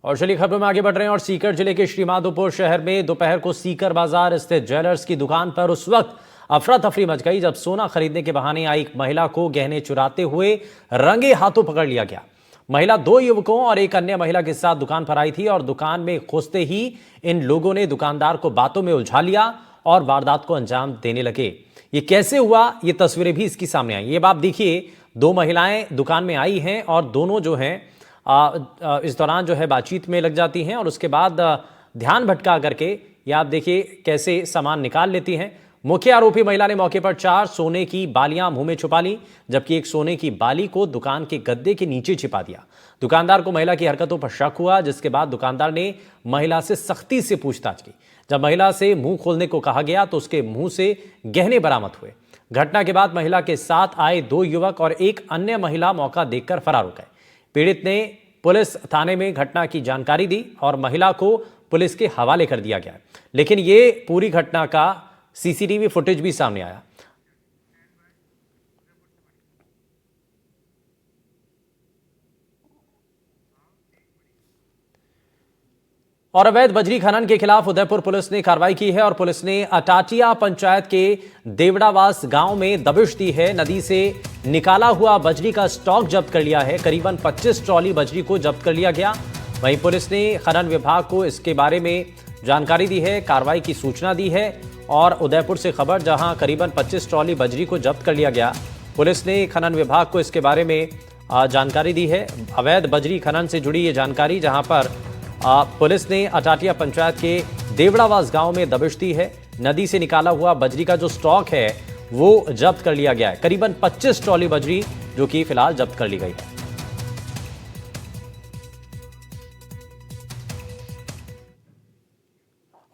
और चलिए खबरों में आगे बढ़ रहे हैं और सीकर जिले के श्रीमाधोपुर शहर में दोपहर को सीकर बाजार स्थित ज्वेलर्स की दुकान पर उस वक्त अफरा तफरी मच गई जब सोना खरीदने के बहाने आई एक महिला को गहने चुराते हुए रंगे हाथों पकड़ लिया गया। महिला दो युवकों और एक अन्य महिला के साथ दुकान पर आई थी और दुकान में घुसते ही इन लोगों ने दुकानदार को बातों में उलझा लिया और वारदात को अंजाम देने लगे। ये कैसे हुआ, ये तस्वीरें भी इसकी सामने आई। ये आप देखिए, दो महिलाएं दुकान में आई हैं और दोनों जो हैं इस दौरान जो है बातचीत में लग जाती हैं और उसके बाद ध्यान भटका करके ये आप देखिए कैसे सामान निकाल लेती हैं। मुख्य आरोपी महिला ने मौके पर 4 सोने की बालियां मुंह में छुपा ली, जबकि एक सोने की बाली को दुकान के गद्दे के नीचे छिपा दिया। दुकानदार को महिला की हरकतों पर शक हुआ, जिसके बाद दुकानदार ने महिला से सख्ती से पूछताछ की। जब महिला से मुंह खोलने को कहा गया तो उसके मुंह से गहने बरामद हुए। घटना के बाद महिला के साथ आए 2 युवक और एक अन्य महिला मौका देखकर फरार हो गए। पीड़ित ने पुलिस थाने में घटना की जानकारी दी और महिला को पुलिस के हवाले कर दिया गया, लेकिन ये पूरी घटना का सीसीटीवी फुटेज भी सामने आया। और अवैध बजरी खनन के खिलाफ उदयपुर पुलिस ने कार्रवाई की है और पुलिस ने अटाटिया पंचायत के देवड़ावास गांव में दबिश दी है। नदी से निकाला हुआ बजरी का स्टॉक जब्त कर लिया है। करीबन 25 ट्रॉली बजरी को जब्त कर लिया गया। वहीं पुलिस ने खनन विभाग को इसके बारे में जानकारी दी है, कार्रवाई की सूचना दी है। और उदयपुर से खबर, जहां करीबन 25 ट्रॉली बजरी को जब्त कर लिया गया। पुलिस ने खनन विभाग को इसके बारे में जानकारी दी है। अवैध बजरी खनन से जुड़ी ये जानकारी, जहां पर पुलिस ने अटाटिया पंचायत के देवड़ावास गांव में दबिश दी है। नदी से निकाला हुआ बजरी का जो स्टॉक है वो जब्त कर लिया गया है। करीबन 25 ट्रॉली बजरी जो कि फिलहाल जब्त कर ली गई है।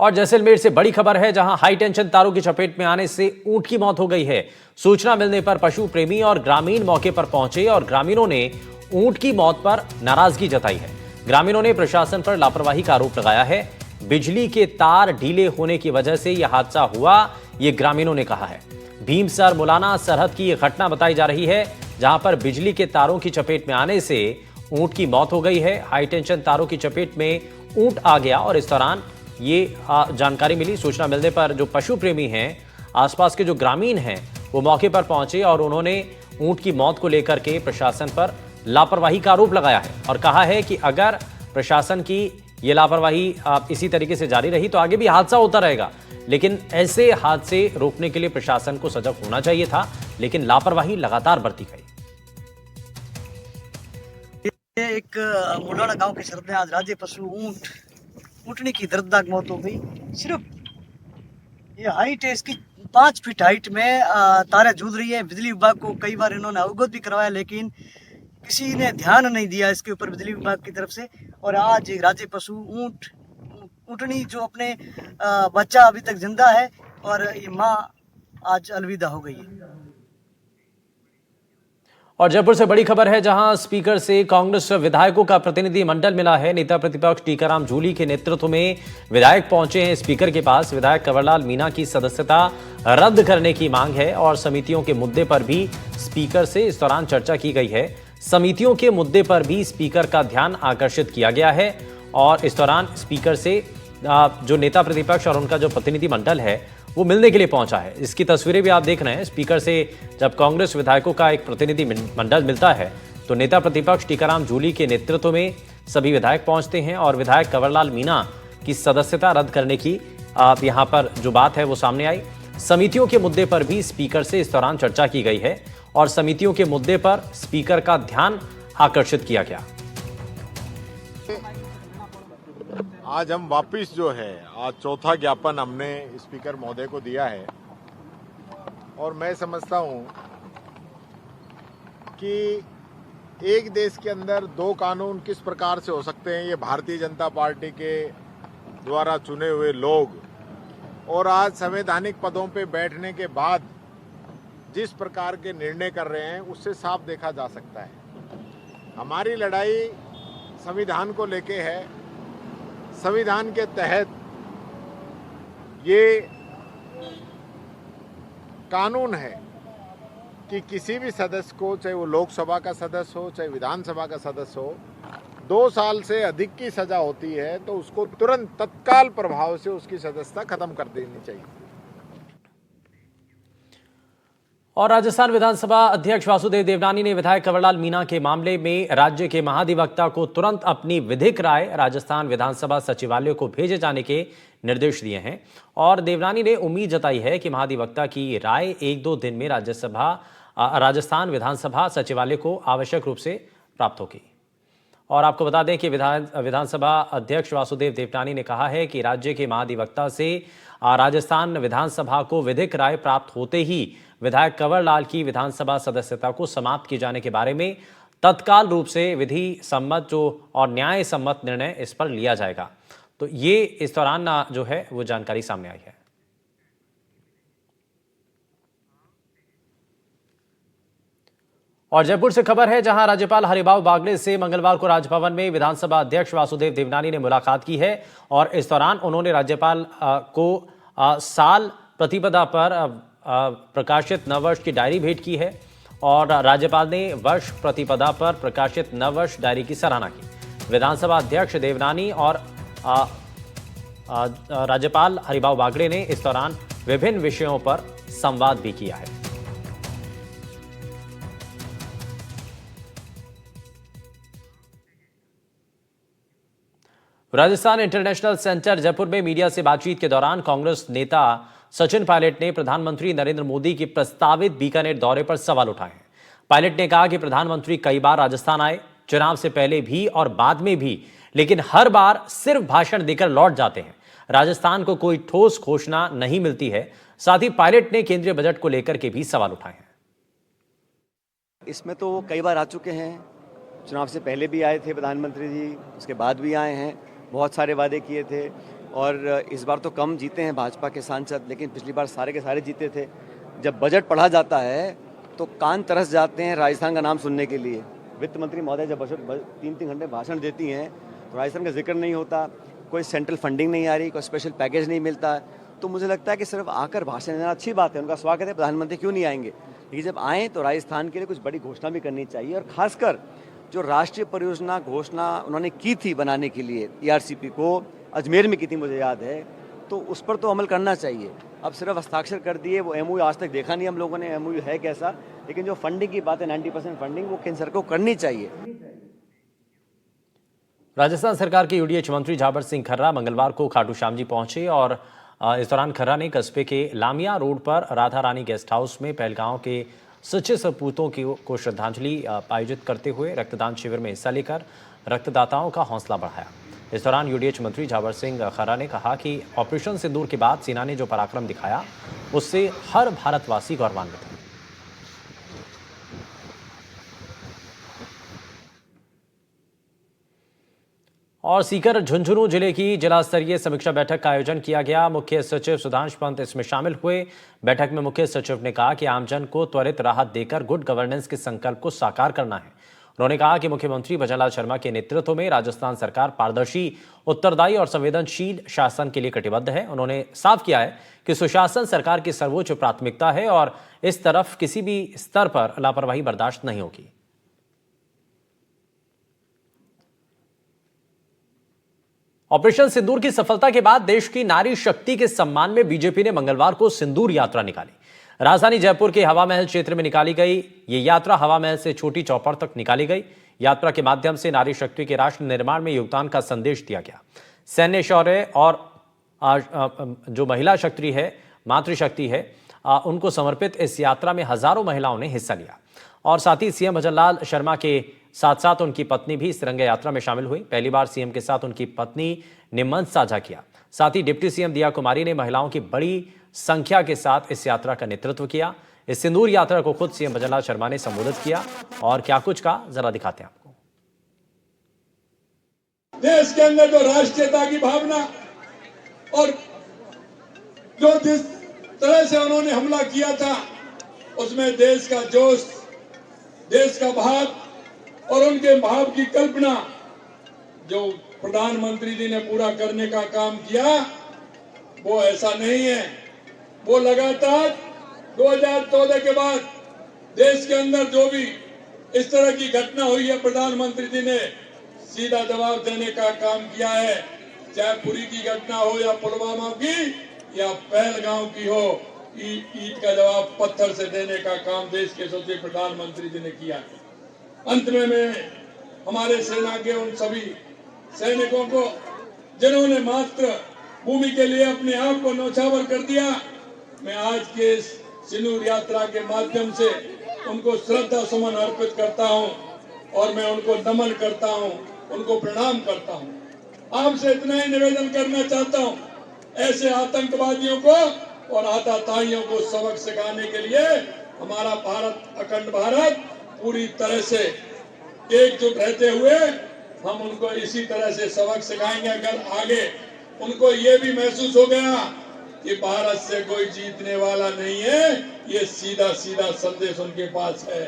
और जैसलमेर से बड़ी खबर है, जहां हाई टेंशन तारों की चपेट में आने से ऊंट की मौत हो गई है। सूचना मिलने पर पशु प्रेमी और ग्रामीण मौके पर पहुंचे और ग्रामीणों ने ऊंट की मौत पर नाराजगी जताई है। ग्रामीणों ने प्रशासन पर लापरवाही का आरोप लगाया है। बिजली के तार ढीले होने की वजह से यह हादसा हुआ, यह ग्रामीणों ने कहा है। भीमसर मुलाना सरहद की यह घटना बताई जा रही है, जहां पर बिजली के तारों की चपेट में आने से ऊंट की मौत हो गई है। हाई टेंशन तारों की चपेट में ऊंट आ गया और इस दौरान ये जानकारी मिली। सूचना मिलने पर जो पशु प्रेमी हैं, आसपास के जो ग्रामीण हैं, वो मौके पर पहुंचे और उन्होंने ऊंट की मौत को लेकर के प्रशासन पर लापरवाही का आरोप लगाया है और कहा है कि अगर प्रशासन की ये लापरवाही इसी तरीके से जारी रही तो आगे भी हादसा होता रहेगा। लेकिन ऐसे हादसे रोकने के लिए प्रशासन को सजग होना चाहिए था, लेकिन लापरवाही लगातार बरती गई। ये एक मुलाना गांव के सरहद में आज राज्य पशु ऊँटनी की दर्दनाक मौत हो गई। सिर्फ ये हाइट है इसकी 5 फीट हाइट में तारें झूल रही है। बिजली विभाग को कई बार इन्होंने अवगत भी करवाया, लेकिन किसी ने ध्यान नहीं दिया इसके ऊपर बिजली विभाग की तरफ से। और आज राज्य पशु ऊँटनी जो अपने बच्चा अभी तक जिंदा है और ये माँ आज अलविदा हो गई है। और जयपुर से बड़ी खबर है, जहां स्पीकर से कांग्रेस विधायकों का प्रतिनिधि मंडल मिला है। नेता प्रतिपक्ष टीकाराम जूली के नेतृत्व में विधायक पहुंचे हैं स्पीकर के पास। विधायक कंवरलाल मीणा की सदस्यता रद्द करने की मांग है और समितियों के मुद्दे पर भी स्पीकर से इस दौरान चर्चा की गई है। समितियों के मुद्दे पर भी स्पीकर का ध्यान आकर्षित किया गया है और इस दौरान स्पीकर से जो नेता प्रतिपक्ष और उनका जो प्रतिनिधि मंडल है वो मिलने के लिए पहुंचा है। इसकी तस्वीरें भी आप देख रहे हैं। स्पीकर से जब कांग्रेस विधायकों का एक प्रतिनिधि मंडल मिलता है तो नेता प्रतिपक्ष टीकाराम जूली के नेतृत्व में सभी विधायक पहुंचते हैं और विधायक कंवरलाल मीणा की सदस्यता रद्द करने की यहां पर जो बात है वो सामने आई। समितियों के मुद्दे पर भी स्पीकर से इस दौरान चर्चा की गई है और समितियों के मुद्दे पर स्पीकर का ध्यान आकर्षित किया गया। आज हम वापिस जो है, आज चौथा ज्ञापन हमने स्पीकर महोदय को दिया है और मैं समझता हूं कि एक देश के अंदर 2 कानून किस प्रकार से हो सकते हैं, ये भारतीय जनता पार्टी के द्वारा चुने हुए लोग और आज संवैधानिक पदों पे बैठने के बाद जिस प्रकार के निर्णय कर रहे हैं, उससे साफ देखा जा सकता है हमारी लड़ाई संविधान को लेके है। संविधान के तहत ये कानून है कि किसी भी सदस्य को, चाहे वो लोकसभा का सदस्य हो चाहे विधानसभा का सदस्य हो, 2 साल से अधिक की सजा होती है तो उसको तुरंत तत्काल प्रभाव से उसकी सदस्यता खत्म कर देनी चाहिए। और राजस्थान विधानसभा अध्यक्ष वासुदेव देवनानी ने विधायक कंवरलाल मीणा के मामले में राज्य के महाधिवक्ता को तुरंत अपनी विधिक राय राजस्थान विधानसभा सचिवालय को भेजे जाने के निर्देश दिए हैं। और देवनानी ने उम्मीद जताई है कि महाधिवक्ता की राय 1-2 दिन में राजस्थान विधानसभा सचिवालय को आवश्यक रूप से प्राप्त होगी। और आपको बता दें कि विधानसभा अध्यक्ष वासुदेव देवनानी ने कहा है कि राज्य के महाधिवक्ता से राजस्थान विधानसभा को विधिक राय प्राप्त होते ही विधायक कंवरलाल की विधानसभा सदस्यता को समाप्त किए जाने के बारे में तत्काल रूप से विधि सम्मत और न्याय सम्मत निर्णय इस पर लिया जाएगा। तो ये इस दौरान जो है वो जानकारी सामने आई है। और जयपुर से खबर है, जहां राज्यपाल हरिभाऊ बागड़े से मंगलवार को राजभवन में विधानसभा अध्यक्ष वासुदेव देवनानी ने मुलाकात की है। और इस दौरान उन्होंने राज्यपाल को साल प्रतिपदा पर प्रकाशित नववर्ष की डायरी भेंट की है। और राज्यपाल ने वर्ष प्रतिपदा पर प्रकाशित नववर्ष डायरी की सराहना की। विधानसभा अध्यक्ष देवनानी और राज्यपाल हरिभाऊ बागड़े ने इस दौरान विभिन्न विषयों पर संवाद भी किया है। राजस्थान इंटरनेशनल सेंटर जयपुर में मीडिया से बातचीत के दौरान कांग्रेस नेता सचिन पायलट ने प्रधानमंत्री नरेंद्र मोदी के प्रस्तावित बीकानेर दौरे पर सवाल उठाए हैं। पायलट ने कहा कि प्रधानमंत्री कई बार राजस्थान आए, चुनाव से पहले भी और बाद में भी, लेकिन हर बार सिर्फ भाषण देकर लौट जाते हैं। राजस्थान को कोई ठोस घोषणा नहीं मिलती है। साथ ही पायलट ने केंद्रीय बजट को लेकर के भी सवाल उठाए हैं। इसमें तो वो कई बार आ चुके हैं, चुनाव से पहले भी आए थे प्रधानमंत्री जी, उसके बाद भी आए हैं, बहुत सारे वादे किए थे। और इस बार तो कम जीते हैं भाजपा के सांसद, लेकिन पिछली बार सारे के सारे जीते थे। जब बजट पढ़ा जाता है तो कान तरस जाते हैं राजस्थान का नाम सुनने के लिए। वित्त मंत्री महोदय जब 3-3 घंटे भाषण देती हैं तो राजस्थान का जिक्र नहीं होता, कोई सेंट्रल फंडिंग नहीं आ रही, कोई स्पेशल पैकेज नहीं मिलता। तो मुझे लगता है कि सिर्फ आकर भाषण देना अच्छी बात है, उनका स्वागत है, प्रधानमंत्री क्यों नहीं आएंगे, लेकिन जब आएँ तो राजस्थान के लिए कुछ बड़ी घोषणा भी करनी चाहिए। और खासकर जो राष्ट्रीय परियोजना घोषणा उन्होंने की थी बनाने के लिए, ERCP को अजमेर में की थी मुझे याद है, तो उस पर तो अमल करना चाहिए। अब सिर्फ हस्ताक्षर कर दिए, वो MOU आज तक देखा नहीं हम लोगों ने, MOU है कैसा। लेकिन जो फंडिंग की बात है 90% फंडिंग वो केंद्र सरकार को करनी चाहिए। राजस्थान सरकार के UDH मंत्री झाबर सिंह खर्रा मंगलवार को खाटू श्याम जी पहुंचे। और इस दौरान खर्रा ने कस्बे के लामिया रोड पर राधा रानी गेस्ट हाउस में पहलगांव के सच्चे सपूतों को श्रद्धांजलि आयोजित करते हुए रक्तदान शिविर में हिस्सा लेकर रक्तदाताओं का हौसला बढ़ाया। इस दौरान UDH मंत्री झाबर सिंह खर्रा ने कहा कि ऑपरेशन सिंदूर के बाद सेना ने जो पराक्रम दिखाया उससे हर भारतवासी गौरवान्वित है। और सीकर झुंझुनू जिले की जिला स्तरीय समीक्षा बैठक का आयोजन किया गया। मुख्य सचिव सुधांश पंत इसमें शामिल हुए। बैठक में मुख्य सचिव ने कहा कि आमजन को त्वरित राहत देकर गुड गवर्नेंस के संकल्प को साकार करना है। उन्होंने कहा कि मुख्यमंत्री भजनलाल शर्मा के नेतृत्व में राजस्थान सरकार पारदर्शी, उत्तरदायी और संवेदनशील शासन के लिए कटिबद्ध है। उन्होंने साफ किया है कि सुशासन सरकार की सर्वोच्च प्राथमिकता है और इस तरफ किसी भी स्तर पर लापरवाही बर्दाश्त नहीं होगी। ऑपरेशन सिंदूर की सफलता के बाद देश की नारी शक्ति के सम्मान में बीजेपी ने मंगलवार को सिंदूर यात्रा निकाली। राजधानी जयपुर के हवा महल क्षेत्र में निकाली गई ये यात्रा हवा महल से छोटी चौपड़ तक निकाली गई। यात्रा के माध्यम से नारी शक्ति के राष्ट्र निर्माण में योगदान का संदेश दिया गया। सैन्य शौर्य और जो महिला शक्ति है, मातृशक्ति है, उनको समर्पित इस यात्रा में हजारों महिलाओं ने हिस्सा लिया। और साथ ही सीएम भजनलाल शर्मा के साथ साथ उनकी पत्नी भी इस तिरंगा यात्रा में शामिल हुई। पहली बार सीएम के साथ उनकी पत्नी ने मंच साझा किया। साथ ही डिप्टी सीएम दिया कुमारी ने महिलाओं की बड़ी संख्या के साथ इस यात्रा का नेतृत्व किया। इस सिंदूर यात्रा को खुद सीएम भजनलाल शर्मा ने संबोधित किया और क्या कुछ कहा, जरा दिखाते हैं आपको। देश के अंदर जो राष्ट्रीयता की भावना और जो जिस तरह से उन्होंने हमला किया था उसमें देश का जोश, देश का भाव और उनके भाव की कल्पना जो प्रधानमंत्री जी ने पूरा करने का काम किया वो ऐसा नहीं है। वो लगातार 2014 के बाद देश के अंदर जो भी इस तरह की घटना हुई है, प्रधानमंत्री जी ने सीधा जवाब देने का काम किया है। चाहे पुरी की घटना हो या पुलवामा की या पहलगांव की हो, ईद का जवाब पत्थर से देने का काम देश के यशस्वी प्रधानमंत्री जी ने किया है। अंत में मैं हमारे सेना के उन सभी सैनिकों को जिन्होंने मात्र भूमि के लिए अपने आप को न्यौछावर कर दिया, मैं आज के इस सिंदूर यात्रा के माध्यम से उनको श्रद्धा सुमन अर्पित करता हूं और मैं उनको नमन करता हूं, उनको प्रणाम करता हूं। आपसे इतना ही निवेदन करना चाहता हूं, ऐसे आतंकवादियों को और आतताइयों को सबक सिखाने के लिए हमारा भारत, अखंड भारत पूरी तरह से एकजुट रहते हुए हम उनको इसी तरह से सबक सिखाएंगे। अगर आगे उनको ये भी महसूस हो गया कि भारत से कोई जीतने वाला नहीं है, ये सीधा सीधा संदेश उनके पास है।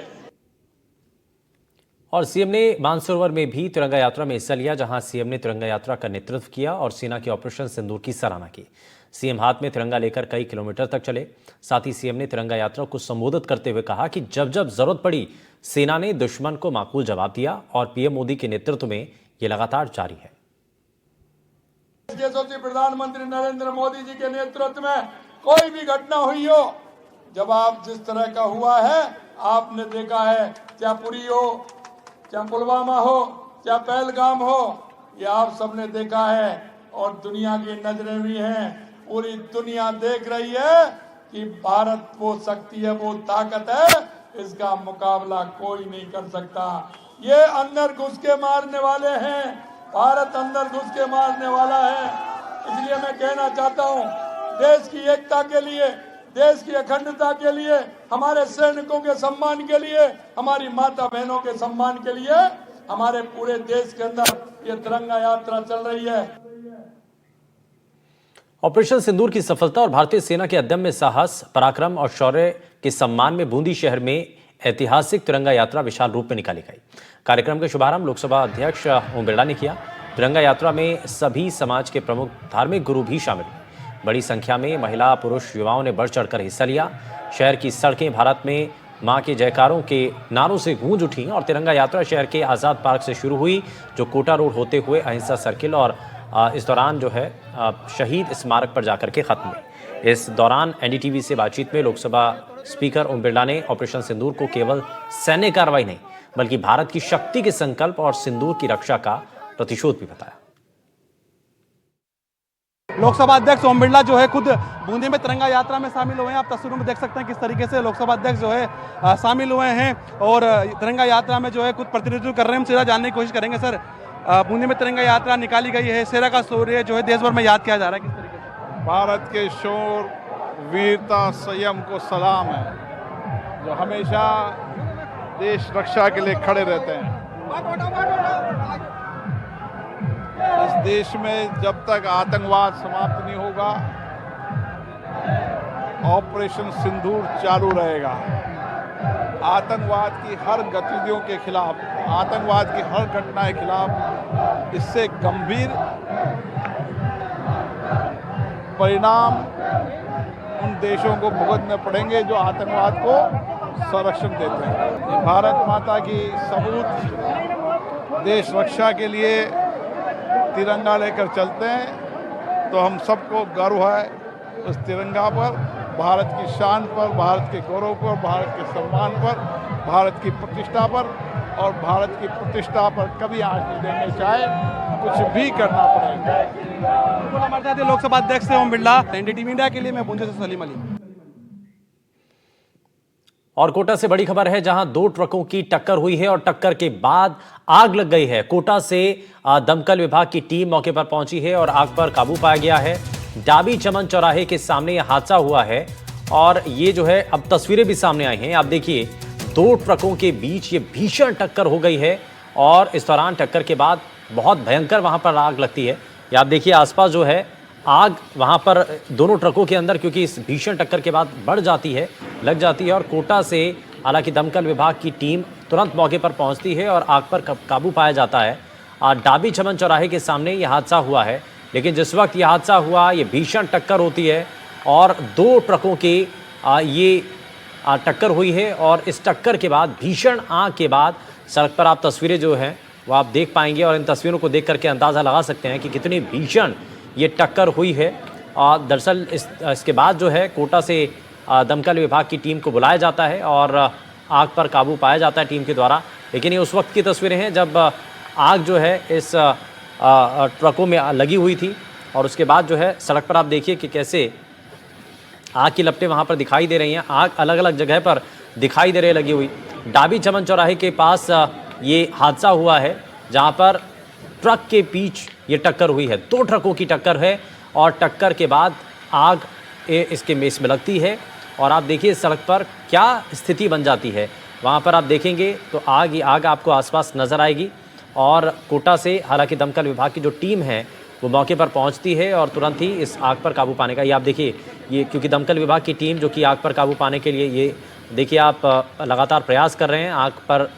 और सीएम ने मानसरोवर में भी तिरंगा यात्रा में हिस्सा लिया, जहां सीएम ने तिरंगा यात्रा का नेतृत्व किया और सेना के ऑपरेशन सिंदूर की सराहना की। सीएम हाथ में तिरंगा लेकर कई किलोमीटर तक चले। साथ ही सीएम ने तिरंगा यात्रा को संबोधित करते हुए कहा कि जब जब जरूरत पड़ी सेना ने दुश्मन को माकूल जवाब दिया और पीएम मोदी के नेतृत्व में ये लगातार जारी है। यशस्वी प्रधानमंत्री नरेंद्र मोदी जी के नेतृत्व में कोई भी घटना हुई हो, जवाब जिस तरह का हुआ है आपने देखा है, चाहे पुरी हो, चाहे पुलवामा हो, चाहे पहलगाम हो, ये आप सबने देखा है और दुनिया की नजरें भी हैं। पूरी दुनिया देख रही है कि भारत वो शक्ति है, वो ताकत है, इसका मुकाबला कोई नहीं कर सकता। ये अंदर घुस के मारने वाले हैं, भारत अंदर घुस के मारने वाला है। इसलिए मैं कहना चाहता हूँ, देश की एकता के लिए, देश की अखंडता के लिए, हमारे सैनिकों के सम्मान के लिए, हमारी माता बहनों के सम्मान के लिए हमारे पूरे देश के अंदर ये तिरंगा यात्रा चल रही है। ऑपरेशन सिंदूर की सफलता और भारतीय सेना के अदम्य साहस, पराक्रम और शौर्य के सम्मान में बूंदी शहर में ऐतिहासिक तिरंगा यात्रा विशाल रूप में निकाली गई। कार्यक्रम का शुभारंभ लोकसभा अध्यक्ष ओम बिरला ने किया। तिरंगा यात्रा में सभी समाज के प्रमुख धार्मिक गुरु भी शामिल हुए। बड़ी संख्या में महिला, पुरुष, युवाओं ने बढ़ चढ़कर हिस्सा लिया। शहर की सड़कें भारत में मां के जयकारों के नारों से गूंज उठी और तिरंगा यात्रा शहर के आज़ाद पार्क से शुरू हुई, जो कोटा रोड होते हुए अहिंसा सर्किल और इस दौरान जो है शहीद स्मारक पर जाकर के खत्म हुई। इस दौरान एनडीटीवी से बातचीत में लोकसभा स्पीकर ओम बिरला ने ऑपरेशन सिंदूर को केवल सैन्य कार्रवाई नहीं, बल्कि भारत की शक्ति के संकल्प और सिंदूर की रक्षा का प्रतिशोध भी बताया। लोकसभा अध्यक्ष ओम बिरला जो है खुद बूंदी में तिरंगा यात्रा में शामिल हुए हैं। आप तस्वीरों में देख सकते हैं किस तरीके से लोकसभा अध्यक्ष जो है शामिल हुए हैं और तिरंगा यात्रा में जो है कुछ प्रतिनिधित्व कर रहे हैं। हम सीधा जानने की कोशिश करेंगे। सर, बूंदी में तिरंगा यात्रा निकाली गई है, सेना का शौर्य जो है देश भर में याद किया जा रहा है, किस तरीके से? भारत के शौर्य, वीरता, संयम को सलाम है, जो हमेशा देश रक्षा के लिए खड़े रहते हैं। इस देश में जब तक आतंकवाद समाप्त नहीं होगा, ऑपरेशन सिंदूर चालू रहेगा। आतंकवाद की हर गतिविधियों के खिलाफ, आतंकवाद की हर घटना के खिलाफ इससे गंभीर परिणाम उन देशों को भुगतने पड़ेंगे जो आतंकवाद को संरक्षण देते हैं। भारत माता की सबूत देश रक्षा के लिए तिरंगा लेकर चलते हैं, तो हम सबको गर्व है उस तिरंगा पर, भारत की शान पर, भारत के गौरव पर, भारत के सम्मान पर, भारत की प्रतिष्ठा पर, और भारत की प्रतिष्ठा पर कभी आँच नहीं देंगे, चाहे कुछ भी करना पड़ेगा। हमारे साथ लोकसभा अध्यक्ष ओम बिरला, एनडीटीवी इंडिया के लिए मैं बूंदी से सलीम अली। और कोटा से बड़ी खबर है, जहां दो ट्रकों की टक्कर हुई है और टक्कर के बाद आग लग गई है। कोटा से दमकल विभाग की टीम मौके पर पहुंची है और आग पर काबू पाया गया है। डाबी चमन चौराहे के सामने यह हादसा हुआ है और ये जो है अब तस्वीरें भी सामने आई हैं। आप देखिए, दो ट्रकों के बीच ये भीषण टक्कर हो गई है और इस दौरान टक्कर के बाद बहुत भयंकर वहां पर आग लगती है। ये आप देखिए, आसपास जो है आग वहां पर दोनों ट्रकों के अंदर, क्योंकि इस भीषण टक्कर के बाद बढ़ जाती है, लग जाती है। और कोटा से हालांकि दमकल विभाग की टीम तुरंत मौके पर पहुंचती है और आग पर काबू पाया जाता है। डाबी चमन चौराहे के सामने यह हादसा हुआ है, लेकिन जिस वक्त यह हादसा हुआ, ये भीषण टक्कर होती है और दो ट्रकों की ये टक्कर हुई है। और इस टक्कर के बाद, भीषण आग के बाद, सड़क पर आप तस्वीरें जो हैं वो आप देख पाएंगे और इन तस्वीरों को देख करके अंदाज़ा लगा सकते हैं कि कितनी भीषण ये टक्कर हुई है। और दरअसल इसके बाद जो है कोटा से दमकल विभाग की टीम को बुलाया जाता है और आग पर काबू पाया जाता है टीम के द्वारा। लेकिन ये उस वक्त की तस्वीरें हैं जब आग जो है इस ट्रकों में लगी हुई थी और उसके बाद जो है सड़क पर आप देखिए कि कैसे आग की लपटें वहाँ पर दिखाई दे रही हैं। आग अलग अलग जगह पर दिखाई दे रही है लगी हुई। डाबी चमन चौराहे के पास ये हादसा हुआ है जहाँ पर ट्रक के बीच ये टक्कर हुई है। 2 ट्रकों की टक्कर है और टक्कर के बाद आग इसके मेस में लगती है और आप देखिए सड़क पर क्या स्थिति बन जाती है। वहाँ पर आप देखेंगे तो आग ही आग आपको आसपास नज़र आएगी और कोटा से हालांकि दमकल विभाग की जो टीम है वो मौके पर पहुंचती है और तुरंत ही इस आग पर काबू पाने का, ये आप देखिए, ये क्योंकि दमकल विभाग की टीम जो कि आग पर काबू पाने के लिए ये देखिए आप लगातार प्रयास कर रहे हैं। आग पर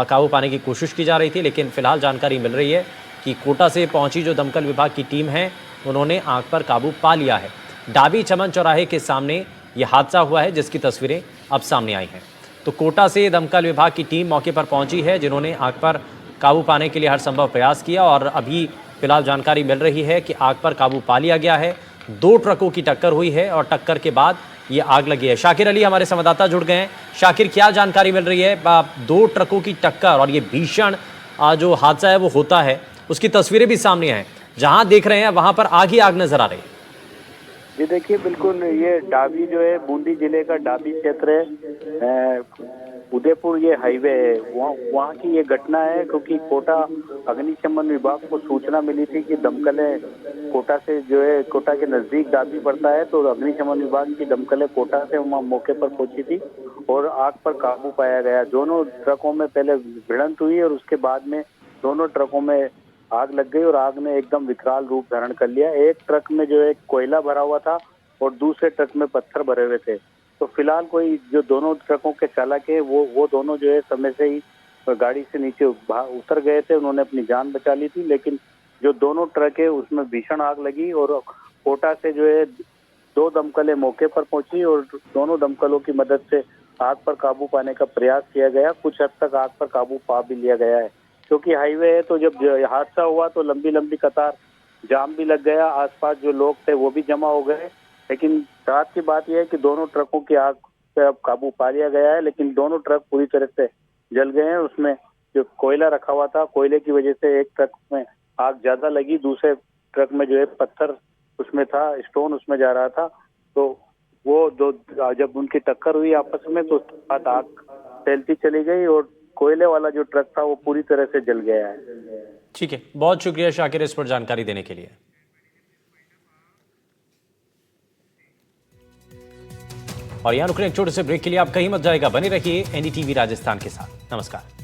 काबू पाने की कोशिश की जा रही थी, लेकिन फिलहाल जानकारी मिल रही है कि कोटा से पहुंची जो दमकल विभाग की टीम है उन्होंने आग पर काबू पा लिया है। डाबी चमन चौराहे के सामने ये हादसा हुआ है जिसकी तस्वीरें अब सामने आई हैं। तो कोटा से दमकल विभाग की टीम मौके पर पहुंची है जिन्होंने आग पर काबू पाने के लिए हर संभव प्रयास किया और अभी फिलहाल जानकारी मिल रही है कि आग पर काबू पा लिया गया है। 2 ट्रकों की टक्कर हुई है और टक्कर के बाद ये आग लगी है। शाकिर अली हमारे संवाददाता जुड़ गए हैं। शाकिर, क्या जानकारी मिल रही है? 2 ट्रकों की टक्कर और ये भीषण जो हादसा है वो होता है, उसकी तस्वीरें भी सामने हैं। जहां देख रहे हैं वहां पर आग ही आग नजर आ रही है। जी देखिए, बिल्कुल ये डाबी जो है बूंदी जिले का डाबी क्षेत्र है, उदयपुर ये हाईवे है, वहाँ की ये घटना है। क्योंकि कोटा अग्निशमन विभाग को सूचना मिली थी कि दमकलें कोटा से जो है, कोटा के नजदीक डाबी पड़ता है, तो अग्निशमन विभाग की दमकलें कोटा से वहाँ मौके पर पहुंची थी और आग पर काबू पाया गया। दोनों ट्रकों में पहले भिड़ंत हुई और उसके बाद में दोनों ट्रकों में आग लग गई और आग ने एकदम विकराल रूप धारण कर लिया। एक ट्रक में जो है कोयला भरा हुआ था और दूसरे ट्रक में पत्थर भरे हुए थे। तो फिलहाल कोई जो दोनों ट्रकों के चालक है वो दोनों जो है समय से ही गाड़ी से नीचे उतर गए थे, उन्होंने अपनी जान बचा ली थी। लेकिन जो दोनों ट्रक है उसमें भीषण आग लगी और कोटा से जो है 2 दमकलें मौके पर पहुंची और दोनों दमकलों की मदद से आग पर काबू पाने का प्रयास किया गया। कुछ हद तक आग पर काबू पा भी लिया गया है। क्योंकि हाईवे है तो जब हादसा हुआ तो लंबी लंबी कतार जाम भी लग गया, आसपास जो लोग थे वो भी जमा हो गए। लेकिन रात की बात यह है कि दोनों ट्रकों की आग पे अब काबू पा लिया गया है, लेकिन दोनों ट्रक पूरी तरह से जल गए हैं। उसमें जो कोयला रखा हुआ था, कोयले की वजह से एक ट्रक में आग ज्यादा लगी, दूसरे ट्रक में जो है पत्थर उसमें था, स्टोन उसमें जा रहा था। तो वो दो जब उनकी टक्कर हुई आपस में तो उसके बाद आग फैलती चली गई और कोयले वाला जो ट्रक था वो पूरी तरह से जल गया है। ठीक है, बहुत शुक्रिया शाकिर इस पर जानकारी देने के लिए। और यहाँ रुकने एक छोटे से ब्रेक के लिए आप कहीं मत जाएगा, बने रहिए एनडीटीवी राजस्थान के साथ। नमस्कार।